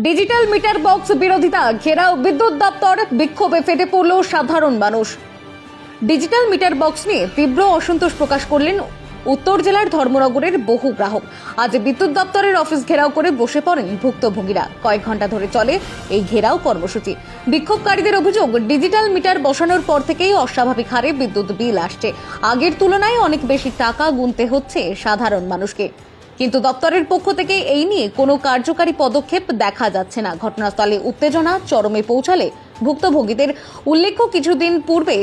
Digital meter box বিরোধিতা ঘেরাও বিদ্যুৎ দপ্তর, বিক্ষোভে ফেটে পড়ল সাধারণ মানুষ। ডিজিটাল মিটার বক্স নিয়ে তীব্র অসন্তোষ প্রকাশ করলেন উত্তর জেলার ধর্মনগরের বহু গ্রাহক। আজ বিদ্যুৎ দপ্তরের অফিস ঘেরাও করে বসে পড়েন ভুক্তভোগীরা। কয়েক ঘন্টা ধরে চলে এই ঘেরাও কর্মসূচি। বিক্ষোভকারীদের অভিযোগ, ডিজিটাল মিটার বসানোর পর থেকেই অস্বাভাবিক হারে বিদ্যুৎ বিল আসছে। আগের তুলনায় অনেক বেশি টাকা গুনতে হচ্ছে সাধারণ মানুষকে। কিন্তু দপ্তরের পক্ষ থেকে এই নিয়ে কোনো কার্যকারী পদক্ষেপ দেখা যাচ্ছে না। ঘটনাস্থলে উত্তেজনা চরমে পৌঁছালে ভুক্তভোগীদের। উল্লেখ্য, কিছুদিন পূর্বে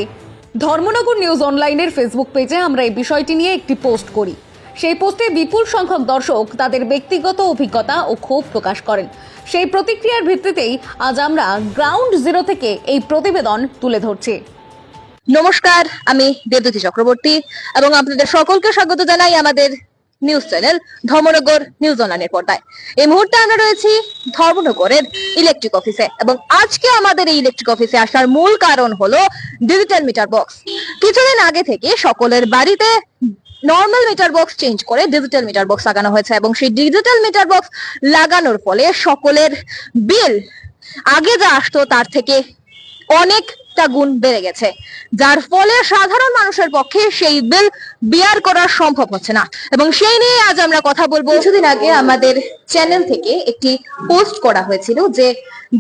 ধর্মনগর নিউজ অনলাইনের ফেসবুক পেজে আমরা এই বিষয়টি নিয়ে একটি পোস্ট করি। সেই পোস্টে বিপুল সংখ্যক দর্শক তাদের ব্যক্তিগত অভিজ্ঞতা ও ক্ষোভ প্রকাশ করেন। সেই প্রতিক্রিয়ার ভিত্তিতেই আজ আমরা গ্রাউন্ড জিরো থেকে এই প্রতিবেদন তুলে ধরছি। নমস্কার, আমি দেবদূতি চক্রবর্তী এবং আপনাদের সকলকে স্বাগত জানাই আমাদের নিউজ চ্যানেল ধর্মনগর নিউজ অনলাইনের পর্দায়। এই মুহূর্তে আমরা রয়েছি ধর্মনগরের ইলেকট্রিক অফিসে এবং আজকে আমাদের এই ইলেকট্রিক অফিসে আসার মূল কারণ হলো ডিজিটাল মিটার বক্স। কিছুদিন আগে থেকে সকলের বাড়িতে নর্মাল মিটার বক্স চেঞ্জ করে ডিজিটাল মিটার বক্স লাগানো হয়েছে এবং সেই ডিজিটাল মিটার বক্স লাগানোর ফলে সকলের বিল আগে যা আসতো তার থেকে অনেকটা গুণ বেড়ে গেছে, যার ফলে সাধারণ মানুষের পক্ষে সেই বিল বিয়ার করা সম্ভব হচ্ছে না। এবং সেই নিয়ে আজ আমরা কথা বলবো। কিছুদিন আগে আমাদের চ্যানেল থেকে একটি পোস্ট করা হয়েছিল যে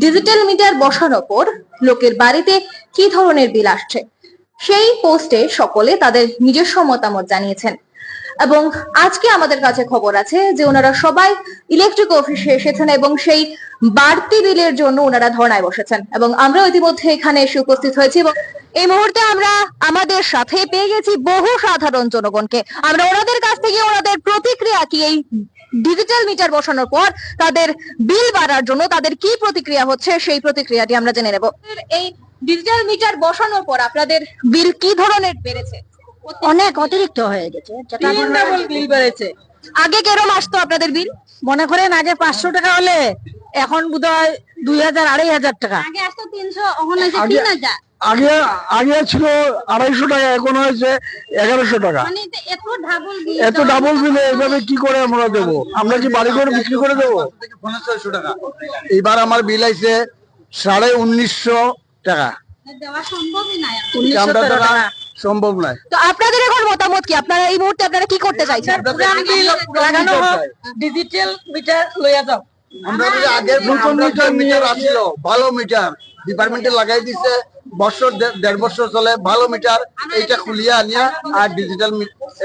ডিজিটাল মিটার বসানোর পর লোকের বাড়িতে কি ধরনের বিল আসছে। সেই পোস্টে সকলে তাদের নিজস্ব মতামত জানিয়েছেন এবং আজকে আমাদের কাছে খবর আছে যে ওনারা সবাই ইলেকট্রিক অফিসে এসেছেন এবং সেই বাড়তি বিলের জন্য ওনারা ধর্নায় বসেছেন এবং আমরা ইতিমধ্যে এখানে এসে উপস্থিত হয়েছি এবং এই মুহূর্তে আমরা আমাদের সাথে পেয়ে গেছি বহু সাধারণ জনগণকে। আমরা ওনাদের কাছ থেকে ওনাদের প্রতিক্রিয়া কি এই ডিজিটাল মিটার বসানোর পর তাদের বিল বাড়ার জন্য তাদের কি প্রতিক্রিয়া হচ্ছে সেই প্রতিক্রিয়াটি আমরা জেনে নেব। এই ডিজিটাল মিটার বসানোর পর আপনাদের বিল কি ধরনের বেড়েছে? অনেক অতিরিক্ত হয়ে গেছে, বিল বেড়েছে। আগে কেরম আসতো আপনাদের বিল? মনে করেন আগে 500 টাকা হলে এখন বোধহয় 2000-2500 টাকা। আগে আসতো 300, এখন হয়েছে 3000। আগে আগে ছিল 250 টাকা, এখন হয়েছে 1100 টাকা। মানে এত ডাবল বিলে এভাবে কি করে আমরা দেবো? আমরা কি বাড়ি করে বিক্রি করে দেবো? 1500 টাকা। এবার আমার বিল আইছে 1950 টাকা। দেওয়া সম্ভবই না, 1900 টাকা সম্ভব নয়। তো আপনাদের এখন মতামত কি? আপনারা এই মুহূর্তে আপনারা কি করতে চাইছেন? পুরান বিল লাগানো হোক, ডিজিটাল মিটার লইয়া যাও। আমরা যদি আগের নতুন মিটার আসলো, ভালো মিটার ডিপার্টমেন্টে লাগাই দিছে, বছর 1.5 বছর চলে, ভালো মিটার এইটা খুলিয়া আনিয়া আর ডিজিটাল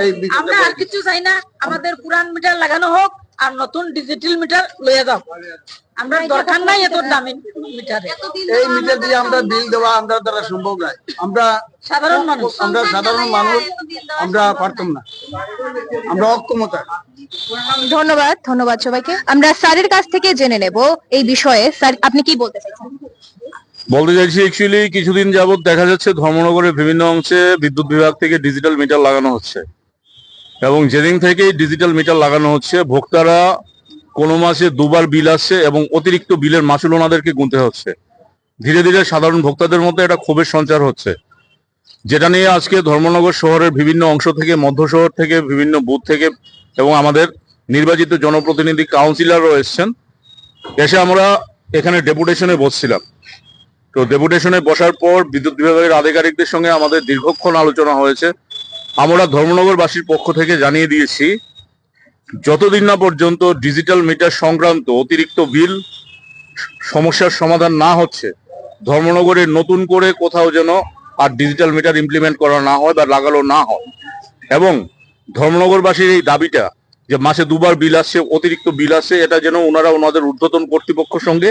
এই আমরা আর কিছু চাই না, আমাদের পুরান মিটার লাগানো হোক আর নতুন ডিজিটাল মিটার লইয়া যাও। আমরা দরকার নাই এত দামি মিটার। এই মিটার দিয়ে আমরা বিল দেওয়া আমরা দ্বারা সম্ভব নয়। আমরা সাধারণ মানুষ, আমরা পারতাম না, আমরা অক্ষমতা। ধন্যবাদ সবাইকে। আমরা স্যারের কাছ থেকে জেনে নেব এই বিষয়ে। স্যার, আপনি কি বলতে চাইছেন? বলতে চাইছি, অ্যাকচুয়ালি কিছুদিন যাবত দেখা যাচ্ছে ধর্মনগরের বিভিন্ন অংশে বিদ্যুৎ বিভাগ থেকে ডিজিটাল মিটার লাগানো হচ্ছে এবং যেদিন থেকে ডিজিটাল মিটার লাগানো হচ্ছে ভোক্তারা কোনো মাসে 2 বার বিল আসছে এবং অতিরিক্ত বিলের মাসুল ওনাদেরকে গুনতে হচ্ছে। ধীরে ধীরে সাধারণ ভোক্তাদের মধ্যে একটা ক্ষোভের সঞ্চার হচ্ছে, যেটা নিয়ে আজকে ধর্মনগর শহরের বিভিন্ন অংশ থেকে, মধ্য শহর থেকে, বিভিন্ন বুথ থেকে এবং আমাদের নির্বাচিত জনপ্রতিনিধি কাউন্সিলরও এসছেন। এসে আমরা এখানে ডেপুটেশনে বসছিলাম। তো ডেপুটেশনে বসার পর বিদ্যুৎ বিভাগের আধিকারিকদের সঙ্গে আমাদের দীর্ঘক্ষণ আলোচনা হয়েছে। আমরা ধর্মনগরবাসীর পক্ষ থেকে জানিয়ে দিয়েছি, যতদিন না পর্যন্ত ডিজিটাল মিটার সংক্রান্ত অতিরিক্ত বিল সমস্যার সমাধান না হচ্ছে, ধর্মনগরে নতুন করে কোথাও যেন আর ডিজিটাল মিটার ইমপ্লিমেন্ট করা না হয় বা লাগানো না হয়। এবং ধর্মনগরবাসীর এই দাবিটা যে মাসে 2 বার বিল আসছে, অতিরিক্ত বিল আসছে, এটা যেন ওনারা ওনাদের ঊর্ধ্বতন কর্তৃপক্ষের সঙ্গে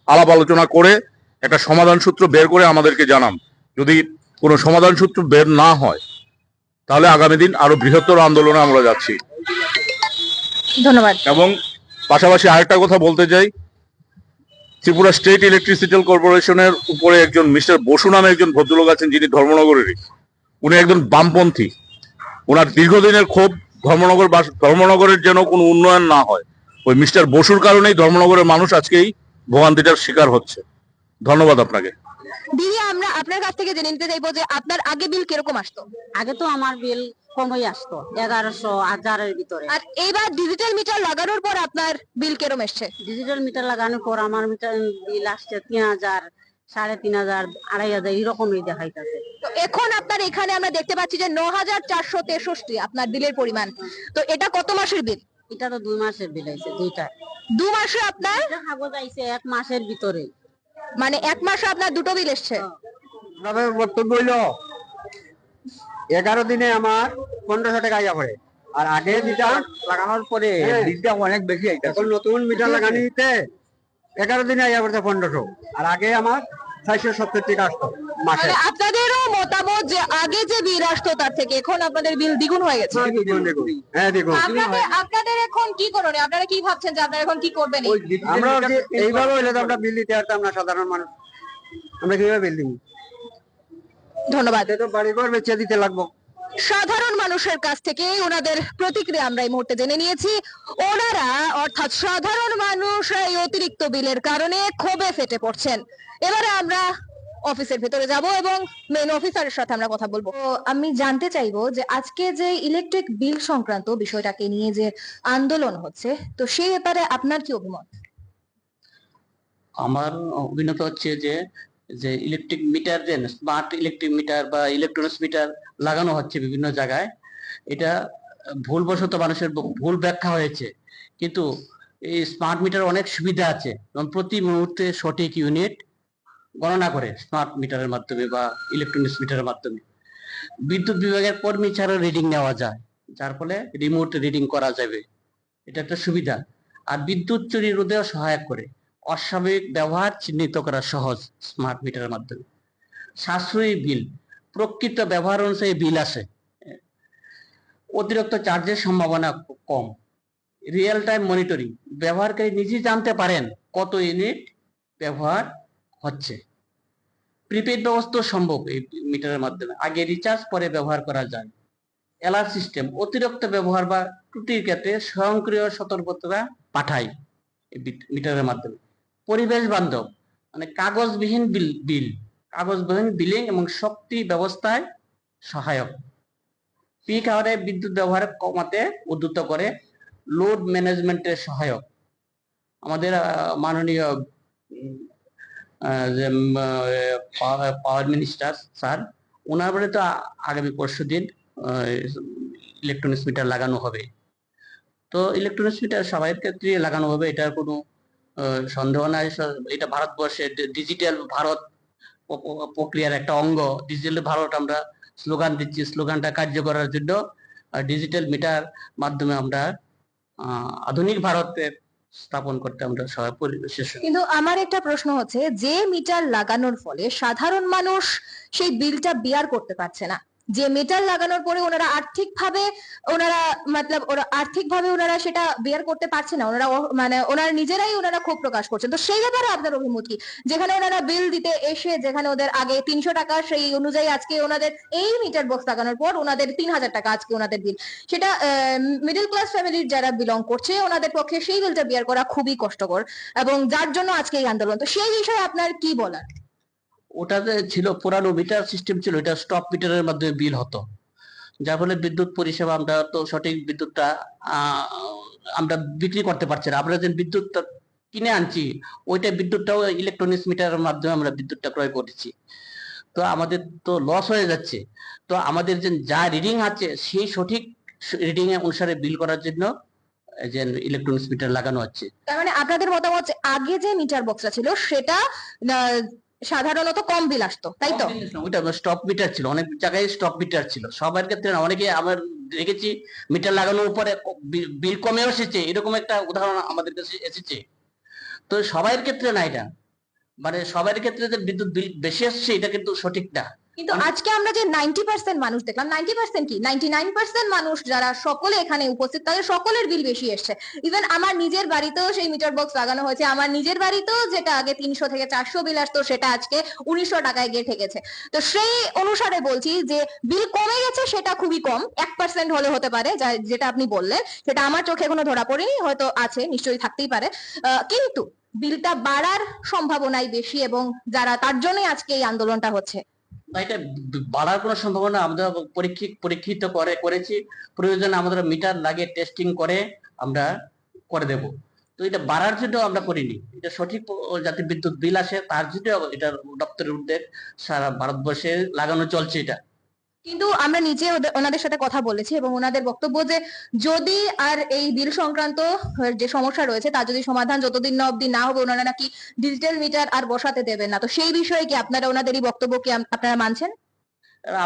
আলাপ আলোচনা করে একটা সমাধান সূত্র বের করে আমাদেরকে জানান। যদি কোনো সমাধান সূত্র বের না হয় তাহলে আগামী দিন আরো বৃহত্তর আন্দোলনে আমরা যাচ্ছি। ধন্যবাদ। এবং পাশাপাশি আরেকটা কথা বলতে চাই, ত্রিপুরা স্টেট ইলেকট্রিসিটি কর্পোরেশনের উপরে একজন মিস্টার বসু নামে একজন ভদ্রলোক আছেন, যিনি ধর্মনগরেরই। উনি একজন বামপন্থী। ওনার দীর্ঘদিনের ক্ষোভ ধর্মনগরের যেন কোনো উন্নয়ন না হয়। ওই মিস্টার বসুর কারণেই ধর্মনগরের মানুষ আজকে এই ভোগান্তিটার শিকার হচ্ছে। ধন্যবাদ আপনাকে। দিদি আমরা আপনার কাছ থেকে জেনে নিতে চাইবো যে আপনার আগে বিল কিরকম আসতো? আগে তো আমার বিল কমই আসতো 1100-1000 ভিতরে। আর এইবার ডিজিটাল মিটার লাগানোর পর আপনার বিল কিরকম এসছে? ডিজিটাল মিটার লাগানোর পর আমার মিটার বিল আসছে 3000, 3500, 2500 এরকমই দেখাইতেছে। তো এখন আপনার এখানে আমরা দেখতে পাচ্ছি যে 9463 আপনার বিলের পরিমাণ। তো এটা কত মাসের বিল? এটা তো 2 মাসের বিল আইছে, দুইটা 2 মাসে আপনার এটা কাগজ আইছে 1 মাসের ভিতরে। মানে 1 মাসে আপনার দুটো বিল এসছে। আমাদের বক্তব্য হইলো 11 দিনে আমার 1500 টাকা আইয়া পড়ে, আর আগে যেটা লাগানোর পরে বিলটা অনেক বেশি আইতা। এখন নতুন মিটার লাগানিতে 11 দিনে আইয়া পড়ছে 1500, আর আগে আমার 470 টাকা আসতো মাসে। মানে আপনাদেরও মতামত যে আগে যে বিল আসতো তার থেকে এখন আপনাদের বিল দ্বিগুণ হয়ে গেছে। হ্যাঁ দেখুন, আপনাদের এখন কি করণীয়? আপনারা কি ভাবছেন যে আপনারা এখন কি করবেন? আমরা এইভাবে হইলে তো আমরা বিল দিতে পারতাম না, সাধারণ মানুষ আমরা কিভাবে বিল দিব? ধন্যবাদ। তো বাড়ি ঘর বেচে দিতে লাগবো। সাধারণ মানুষের কাছ থেকে ওনাদের প্রতিক্রিয়া আমরা এই মুহূর্তে জেনে নিয়েছি। ওনারা অর্থাৎ সাধারণ মানুষ এই অতিরিক্ত বিলের কারণে ক্ষোভে ফেটে পড়ছেন। এবারে আমরা অফিসের ভেতরে যাব এবং মেন অফিসারের সাথে আমরা কথা বলবো। তো আমি জানতে চাইবো যে আজকে যে ইলেকট্রিক বিল সংক্রান্ত বিষয়টাকে নিয়ে যে আন্দোলন হচ্ছে, তো সেই ব্যাপারে আপনার কি অভিমত? আমার অভিমত হচ্ছে যে যে ইলেকট্রিক মিটার, যে স্মার্ট ইলেকট্রিক মিটার বা ইলেকট্রনিক্স মিটার লাগানো হচ্ছে বিভিন্ন জায়গায়, এটা ভুলবশত মানুষের ভুল ব্যাখ্যা হয়েছে। কিন্তু এই স্মার্ট মিটার অনেক সুবিধা আছে, যেমন প্রতি মুহূর্তে সঠিক ইউনিট গণনা করে স্মার্ট মিটারের মাধ্যমে বা ইলেকট্রনিক্স মিটারের মাধ্যমে বিদ্যুৎ বিভাগের কর্মী ছাড়া রিডিং নেওয়া যায়, যার ফলে রিমোট রিডিং করা যাবে। এটা একটা সুবিধা। আর বিদ্যুৎ চুরি রোধেও সহায়ক করে, অস্বাভাবিক ব্যবহার চিহ্নিত করা সহজ স্মার্ট মিটারের মাধ্যমে। সাশ্রয়ী বিল, প্রকৃত ব্যবহার অনুযায়ী বিল আসে, অতিরিক্ত চার্জের সম্ভাবনা কম, রিয়েল টাইম মনিটরিং, ব্যবহারকারী নিজেই জানতে পারেন কত ইউনিট ব্যবহার হচ্ছে। প্রিপেড ব্যবস্থা সম্ভব এই মিটারের মাধ্যমে, আগে রিচার্জ পরে ব্যবহার করা যায়। অ্যালার্ট সিস্টেম, অতিরিক্ত ব্যবহার বা ত্রুটির ক্ষেত্রে স্বয়ংক্রিয় সতর্কতা পাঠায় এই মিটারের মাধ্যমে। পরিবেশ বান্ধব, মানে কাগজবিহীন কাগজবিহীন বিলিং এবং শক্তি ব্যবস্থায় সহায়ক। পিক আওয়ারে বিদ্যুৎ ব্যবহার কমাতে উদ্যুত করে, লোড ম্যানেজমেন্টের সহায়ক। আমাদের মাননীয় পাওয়ার মিনিস্টার স্যার, ওনার বলে তো আগামী পরশুদিন ইলেকট্রনিক্স মিটার লাগানো হবে। তো ইলেকট্রনিক্স মিটার সবার ক্ষেত্রে লাগানো হবে, এটার কোনো সন্দেহ নাই। এটা ভারতবর্ষের ডিজিটাল ভারত প্রক্রিয়ার একটা অঙ্গ। ডিজিটাল ভারত আমরা স্লোগান দিচ্ছি, স্লোগানটা কার্যকর করার জন্য ডিজিটাল মিটার মাধ্যমে আমরা আধুনিক ভারতের স্থাপন করতে আমরা সবাই পরিবেশ। কিন্তু আমার একটা প্রশ্ন হচ্ছে, যে মিটার লাগানোর ফলে সাধারণ মানুষ সেই বিলটা বিয়ার করতে পারছে না, যে মিটার লাগানোর পরে ওনারা আর্থিকভাবে ওনারা সেটা বিয়ার করতে পারছে না, মানে ওনারা নিজেরাই ক্ষোভ প্রকাশ করছেন। তো সেই ব্যাপারে আপনার অভিমত কি? যেখানে ওনারা বিল দিতে এসে, যেখানে ওদের আগে 300 টাকা, সেই অনুযায়ী আজকে ওনাদের এই মিটার বক্স লাগানোর পর ওনাদের 3000 টাকা আজকে ওনাদের বিল। সেটা মিডল ক্লাস ফ্যামিলির যারা বিলং করছে ওনাদের পক্ষে সেই বিলটা বিয়ার করা খুবই কষ্টকর, এবং যার জন্য আজকে এই আন্দোলন। তো সেই বিষয়ে আপনার কি বলার? ওটা যে ছিল পুরানো মিটার সিস্টেম ছিল, এটা স্টপ মিটারের মাধ্যমে বিল হতো, যার ফলে বিদ্যুৎ পরিষেবা আমরা তো সঠিক বিদ্যুৎটা আমরা বিক্রি করতে পারছি না। আমরা যে বিদ্যুৎটা কিনে আনছি, ওইটা বিদ্যুৎটাও ইলেকট্রনিক্স মিটারের মাধ্যমে আমরা বিদ্যুৎটা ক্রয় করেছি। তো আমাদের তো লস হয়ে যাচ্ছে। তো আমাদের যে যা রিডিং আছে সেই সঠিক রিডিং এর অনুসারে বিল করার জন্য যে ইলেকট্রনিক্স মিটার লাগানো হচ্ছে। তার মানে আপনাদের মতামত আগে যে মিটার বক্সটা ছিল সেটা সাধারণত কম বিল আসতো, তাই তো? ওইটা স্টপ মিটার ছিল, অনেক জায়গায় স্টপ মিটার ছিল, সবার ক্ষেত্রে না। অনেকে আমার দেখেছি মিটার লাগানোর পরে বিল কমেও এসেছে, এরকম একটা উদাহরণ আমাদের কাছে এসেছে। তো সবার ক্ষেত্রে না এটা, মানে সবার ক্ষেত্রে যে বিদ্যুৎ বিল বেশি আসছে এটা কিন্তু সঠিক না। কিন্তু আজকে আমরা যে 90% মানুষ দেখলাম, 90% কি 99% মানুষ যারা সকলে এখানে উপস্থিত, তাদের সকলের বিল বেশি এসছে। ইভেন আমার নিজের বাড়িতেও সেই মিটার বক্স লাগানো হয়েছে, আমার নিজের বাড়িতেও যেটা আগে 300 থেকে 400 বিল আসতো সেটা আজকে 1900 টাকায় গিয়ে ঠেকেছে। তো সেই অনুসারে বলছি যে বিল কমে গেছে, সেটা খুবই কম, 1% হলে হতে পারে, যেটা আপনি বললেন সেটা আমার চোখে এখনো ধরা পড়েনি, হয়তো আছে, নিশ্চয়ই থাকতেই পারে। কিন্তু বিলটা বাড়ার সম্ভাবনাই বেশি, এবং যারা তার জন্যই আজকে এই আন্দোলনটা হচ্ছে। না, এটা বাড়ার কোনো সম্ভাবনা আমরা পরীক্ষিত করেছি। প্রয়োজনে আমাদের মিটার লাগিয়ে টেস্টিং করে আমরা করে দেব। তো এটা বাড়ার জন্য আমরা করিনি, এটা সঠিক যাতে বিদ্যুৎ বিল আসে তার জন্য এটা দপ্তরের উদ্যোগ, সারা ভারতবর্ষে লাগানো চলছে এটা। কিন্তু আমরা নিচে ওনাদের সাথে কথা বলেছি এবং ওনাদের বক্তব্য যে যদি আর এই বিল সংক্রান্ত যে সমস্যা রয়েছে তার যদি সমাধান যতদিন না অবধি না হবে, ওনারা নাকি ডিজিটাল মিটার আর বসাতে দেবেন না। তো সেই বিষয়ে কি আপনারা ওনাদেরই বক্তব্য কি আপনারা মানছেন?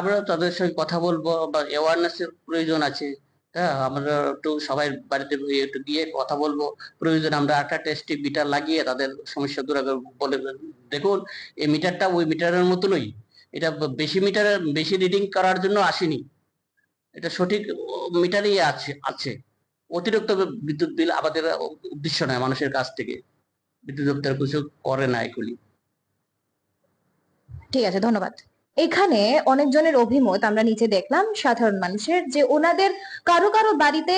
আমরা তাদের সঙ্গে কথা বলবো, বা অ্যাওয়ারনেস এর প্রয়োজন আছে। হ্যাঁ, আমরা একটু সবাই বাড়িতে একটু গিয়ে কথা বলবো, প্রয়োজন আমরা একটা টেস্টিং মিটার লাগিয়ে তাদের সমস্যা দূর বলে দেখুন এই মিটারটা ওই মিটারের মতনই, এটা বেশি রিডিং করার জন্য আসেনি, এটা সঠিক মিটারই আছে। অতিরিক্ত বিদ্যুৎ বিল আমাদের উদ্দেশ্য নয়, মানুষের কাছ থেকে বিদ্যুৎ দপ্তর কিছু করে না এগুলি। ঠিক আছে, ধন্যবাদ। এখানে অনেকজনের অভিমত আমরা নিচে দেখলাম, সাধারণ মানুষের, যে ওনাদের কারো কারো বাড়িতে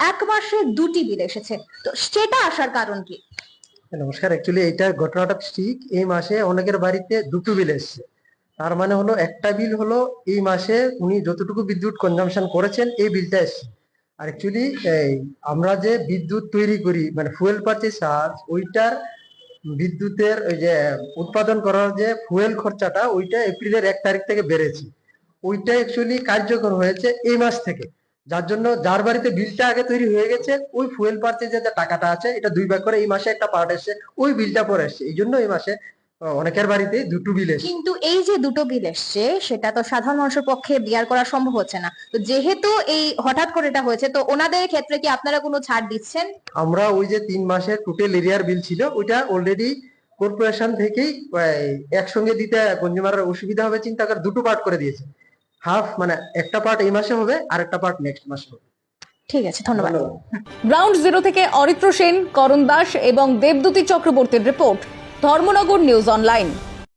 1 মাসে 2টি বিল এসেছে। তো সেটা আসার কারণ কি? নমস্কার, অ্যাকচুয়ালি এইটা ঘটনাটা ঠিক, এই মাসে অনেকের বাড়িতে 2টো বিল এসছে। তার মানে হলো একটা বিল হলো এই মাসে উনি যতটুকু বিদ্যুৎ কনজাম্পশন করেছেন এই বিলটা এসছে। আর অ্যাকচুয়ালি আমরা যে বিদ্যুৎ তৈরি করি মানে ফুয়েল পারচেজ চার্জ, ওইটার বিদ্যুতের ওই যে উৎপাদন করার যে ফুয়েল খরচাটা ওইটা এপ্রিলের 1 তারিখ থেকে বেড়েছে, ওইটা অ্যাকচুয়ালি কার্যকর হয়েছে এই মাস থেকে। যার জন্য যার বাড়িতে বিলটা আগে তৈরি হয়ে গেছে ওই ফুয়েল পারচেজের যে টাকাটা আছে এটা 2 ভাগ করে এই মাসে একটা পার্ট এসছে, ওই বিলটা পরে এসছে, এই জন্য এই মাসে অনেকের বাড়িতে 2টো বিল এসছে। কিন্তু এই যে 2টো বিল এসছে সেটা তো সাধারণ মানুষের পক্ষে বিয়ার করা সম্ভব হচ্ছে না। তো যেহেতু এই হঠাৎ করে এটা হয়েছে, তো ওনাদের ক্ষেত্রে কি আপনারা কোনো ছাড় দিচ্ছেন? আমরা ওই যে 3 মাসের টোটাল এরিয়ার বিল ছিল ওইটা অলরেডি কর্পোরেশন থেকেই একসঙ্গে দিতে কনজিউমারের অসুবিধা হবে চিন্তা করে 2টো পার্ট করে দিয়েছে। হাফ মানে একটা পার্ট এই মাসে হবে আর একটা পার্ট নেক্সট মাসে হবে। ঠিক আছে, ধন্যবাদ। গ্রাউন্ড জিরো থেকে অরিত্র সেন, করণ দাস এবং দেবদূতি চক্রবর্তীর রিপোর্ট, ধর্মনগর নিউজ অনলাইন।